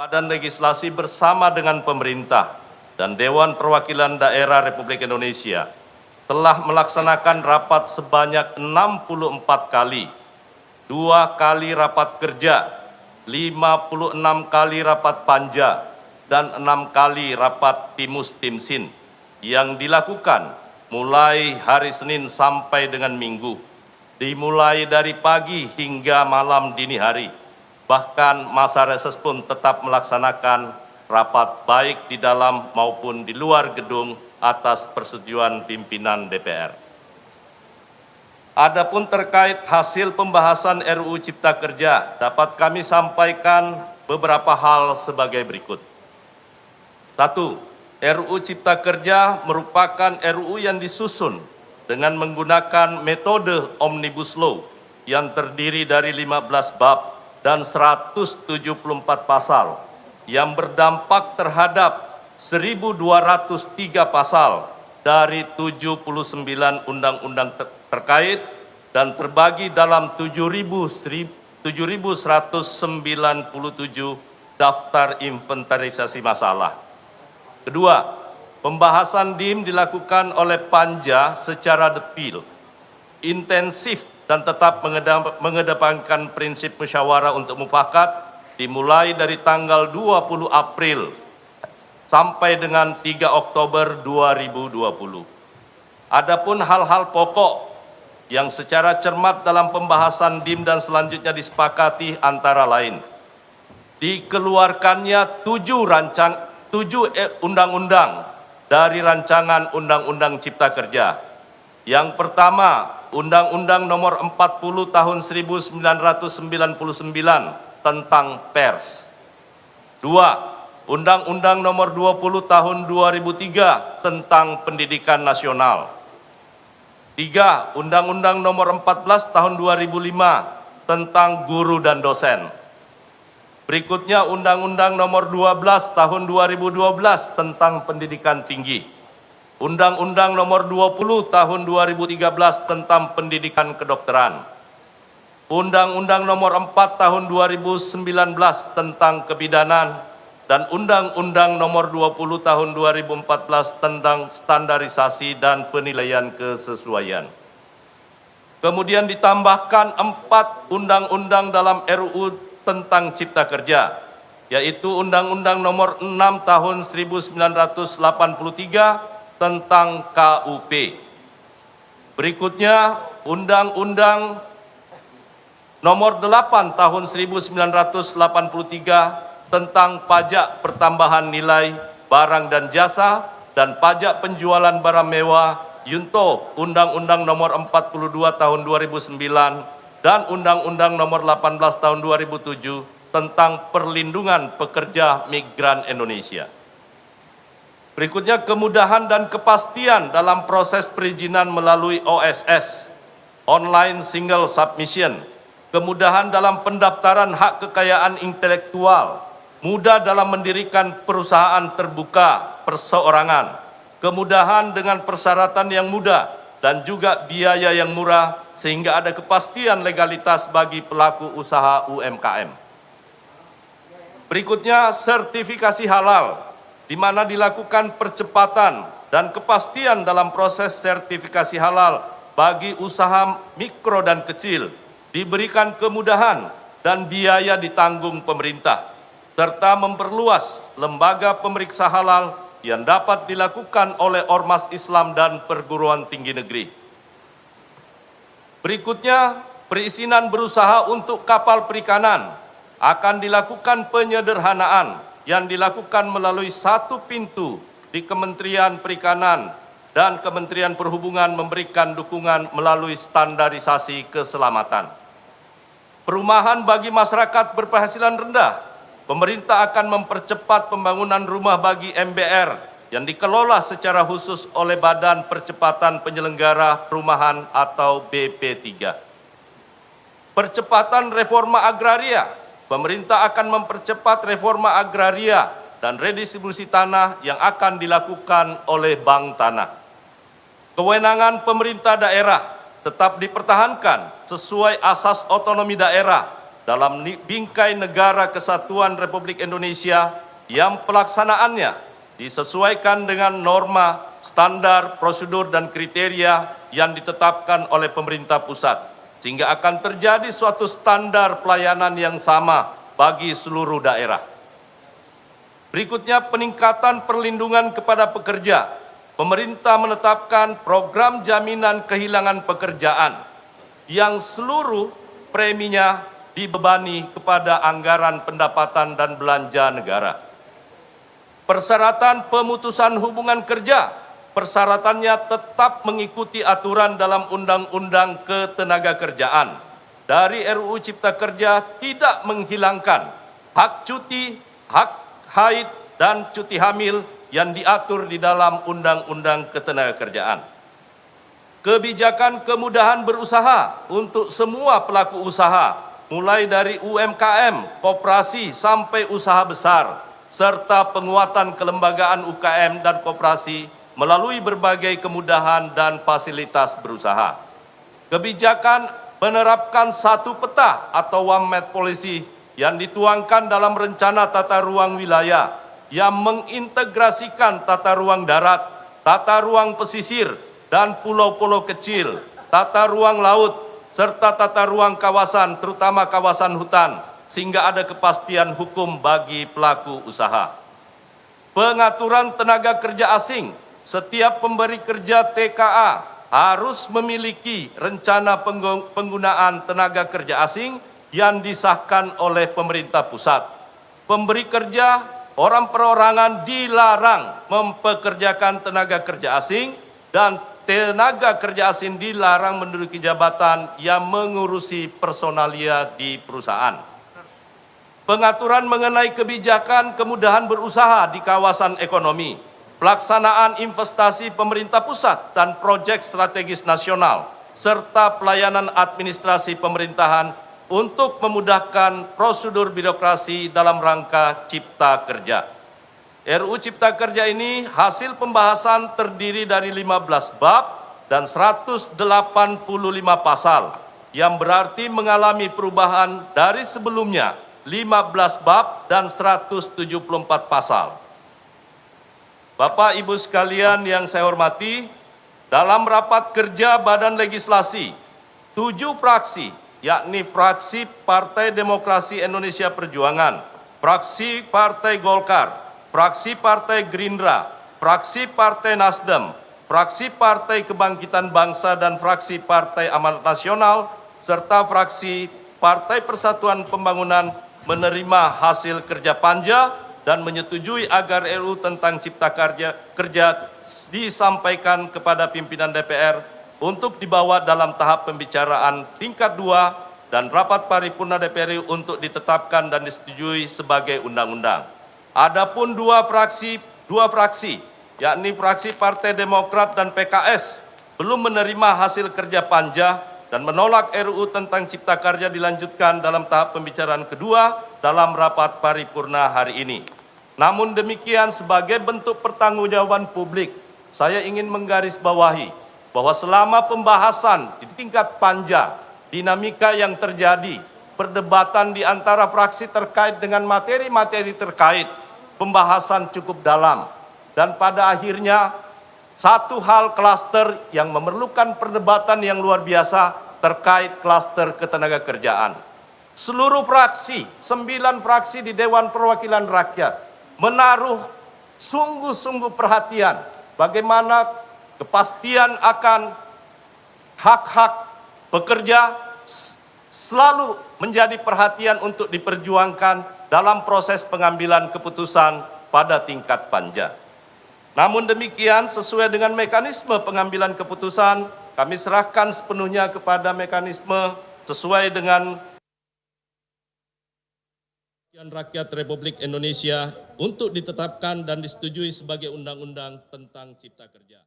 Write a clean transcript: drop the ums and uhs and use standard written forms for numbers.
Badan Legislasi bersama dengan pemerintah dan Dewan Perwakilan Daerah Republik Indonesia telah melaksanakan rapat sebanyak 64 kali, 2 kali rapat kerja, 56 kali rapat panja, dan 6 kali rapat timus timsin yang dilakukan mulai hari Senin sampai dengan Minggu, dimulai dari pagi hingga malam dini hari. Bahkan masa reses pun tetap melaksanakan rapat baik di dalam maupun di luar gedung atas persetujuan pimpinan DPR. Adapun terkait hasil pembahasan RUU Cipta Kerja, dapat kami sampaikan beberapa hal sebagai berikut. 1. RUU Cipta Kerja merupakan RUU yang disusun dengan menggunakan metode Omnibus Law yang terdiri dari 15 bab dan 174 pasal yang berdampak terhadap 1.203 pasal dari 79 undang-undang terkait dan terbagi dalam 7.197 daftar inventarisasi masalah. Kedua, pembahasan DIM dilakukan oleh Panja secara detail, intensif, dan tetap mengedepankan prinsip musyawarah untuk mufakat dimulai dari tanggal 20 April sampai dengan 3 Oktober 2020. Adapun hal-hal pokok yang secara cermat dalam pembahasan DIM dan selanjutnya disepakati antara lain dikeluarkannya 7 undang-undang dari rancangan Undang-Undang Cipta Kerja. Yang pertama, Undang-Undang Nomor 40 Tahun 1999 tentang Pers. 2. Undang-Undang Nomor 20 Tahun 2003 tentang Pendidikan Nasional. 3. Undang-Undang Nomor 14 Tahun 2005 tentang Guru dan Dosen. Berikutnya Undang-Undang Nomor 12 Tahun 2012 tentang Pendidikan Tinggi. Undang-Undang Nomor 20 Tahun 2013 tentang Pendidikan Kedokteran. Undang-Undang Nomor 4 Tahun 2019 tentang Kebidanan dan Undang-Undang Nomor 20 Tahun 2014 tentang Standarisasi dan Penilaian Kesesuaian. Kemudian ditambahkan 4 undang-undang dalam RUU tentang Cipta Kerja, yaitu Undang-Undang Nomor 6 Tahun 1983 tentang KUP. Berikutnya Undang-Undang Nomor 8 Tahun 1983 tentang Pajak Pertambahan Nilai Barang dan Jasa dan Pajak Penjualan Barang Mewah Yunto Undang-Undang Nomor 42 Tahun 2009 dan Undang-Undang Nomor 18 Tahun 2007 tentang Perlindungan Pekerja Migran Indonesia. Berikutnya kemudahan dan kepastian dalam proses perizinan melalui OSS, Online Single Submission, kemudahan dalam pendaftaran hak kekayaan intelektual, mudah dalam mendirikan perusahaan terbuka perseorangan, kemudahan dengan persyaratan yang mudah dan juga biaya yang murah sehingga ada kepastian legalitas bagi pelaku usaha UMKM. Berikutnya sertifikasi halal, di mana dilakukan percepatan dan kepastian dalam proses sertifikasi halal bagi usaha mikro dan kecil, diberikan kemudahan dan biaya ditanggung pemerintah, serta memperluas lembaga pemeriksa halal yang dapat dilakukan oleh ormas Islam dan perguruan tinggi negeri. Berikutnya, perizinan berusaha untuk kapal perikanan akan dilakukan penyederhanaan yang dilakukan melalui satu pintu di Kementerian Perikanan dan Kementerian Perhubungan memberikan dukungan melalui standarisasi keselamatan. Perumahan bagi masyarakat berpenghasilan rendah, pemerintah akan mempercepat pembangunan rumah bagi MBR yang dikelola secara khusus oleh Badan Percepatan Penyelenggara Perumahan atau BP3. Percepatan reforma agraria, pemerintah akan mempercepat reforma agraria dan redistribusi tanah yang akan dilakukan oleh Bank Tanah. Kewenangan pemerintah daerah tetap dipertahankan sesuai asas otonomi daerah dalam bingkai negara kesatuan Republik Indonesia yang pelaksanaannya disesuaikan dengan norma, standar, prosedur, dan kriteria yang ditetapkan oleh pemerintah pusat, sehingga akan terjadi suatu standar pelayanan yang sama bagi seluruh daerah. Berikutnya, peningkatan perlindungan kepada pekerja. Pemerintah menetapkan program jaminan kehilangan pekerjaan yang seluruh preminya dibebani kepada anggaran pendapatan dan belanja negara. Persyaratan pemutusan hubungan kerja, persyaratannya tetap mengikuti aturan dalam Undang-Undang Ketenagakerjaan. Dari RUU Cipta Kerja tidak menghilangkan hak cuti, hak haid, dan cuti hamil yang diatur di dalam Undang-Undang Ketenagakerjaan. Kebijakan kemudahan berusaha untuk semua pelaku usaha, mulai dari UMKM, koperasi, sampai usaha besar, serta penguatan kelembagaan UKM dan koperasi melalui berbagai kemudahan dan fasilitas berusaha. Kebijakan menerapkan satu peta atau one map policy yang dituangkan dalam rencana tata ruang wilayah yang mengintegrasikan tata ruang darat, tata ruang pesisir, dan pulau-pulau kecil, tata ruang laut, serta tata ruang kawasan, terutama kawasan hutan, sehingga ada kepastian hukum bagi pelaku usaha. Pengaturan tenaga kerja asing, setiap pemberi kerja TKA harus memiliki rencana penggunaan tenaga kerja asing yang disahkan oleh pemerintah pusat. Pemberi kerja orang perorangan dilarang mempekerjakan tenaga kerja asing dan tenaga kerja asing dilarang menduduki jabatan yang mengurusi personalia di perusahaan. Pengaturan mengenai kebijakan kemudahan berusaha di kawasan ekonomi, pelaksanaan investasi pemerintah pusat dan proyek strategis nasional, serta pelayanan administrasi pemerintahan untuk memudahkan prosedur birokrasi dalam rangka Cipta Kerja. RUU Cipta Kerja ini hasil pembahasan terdiri dari 15 bab dan 185 pasal, yang berarti mengalami perubahan dari sebelumnya 15 bab dan 174 pasal. Bapak Ibu sekalian yang saya hormati, dalam rapat kerja Badan Legislasi, 7 fraksi, yakni fraksi Partai Demokrasi Indonesia Perjuangan, fraksi Partai Golkar, fraksi Partai Gerindra, fraksi Partai Nasdem, fraksi Partai Kebangkitan Bangsa dan fraksi Partai Amanat Nasional, serta fraksi Partai Persatuan Pembangunan menerima hasil kerja panja dan menyetujui agar RUU tentang Cipta Kerja disampaikan kepada pimpinan DPR untuk dibawa dalam tahap pembicaraan tingkat 2 dan rapat paripurna DPR untuk ditetapkan dan disetujui sebagai undang-undang. Adapun dua fraksi, yakni fraksi Partai Demokrat dan PKS, belum menerima hasil kerja panja dan menolak RUU tentang Cipta Kerja dilanjutkan dalam tahap pembicaraan kedua dalam rapat paripurna hari ini. Namun demikian, sebagai bentuk pertanggungjawaban publik, saya ingin menggarisbawahi bahwa selama pembahasan di tingkat panja, dinamika yang terjadi, perdebatan di antara fraksi terkait dengan materi-materi terkait, pembahasan cukup dalam, dan pada akhirnya satu hal klaster yang memerlukan perdebatan yang luar biasa terkait klaster ketenagakerjaan. Seluruh fraksi, 9 fraksi di Dewan Perwakilan Rakyat menaruh sungguh-sungguh perhatian bagaimana kepastian akan hak-hak pekerja selalu menjadi perhatian untuk diperjuangkan dalam proses pengambilan keputusan pada tingkat panja. Namun demikian, sesuai dengan mekanisme pengambilan keputusan, kami serahkan sepenuhnya kepada mekanisme sesuai dengan Rakyat Republik Indonesia untuk ditetapkan dan disetujui sebagai undang-undang tentang Cipta Kerja.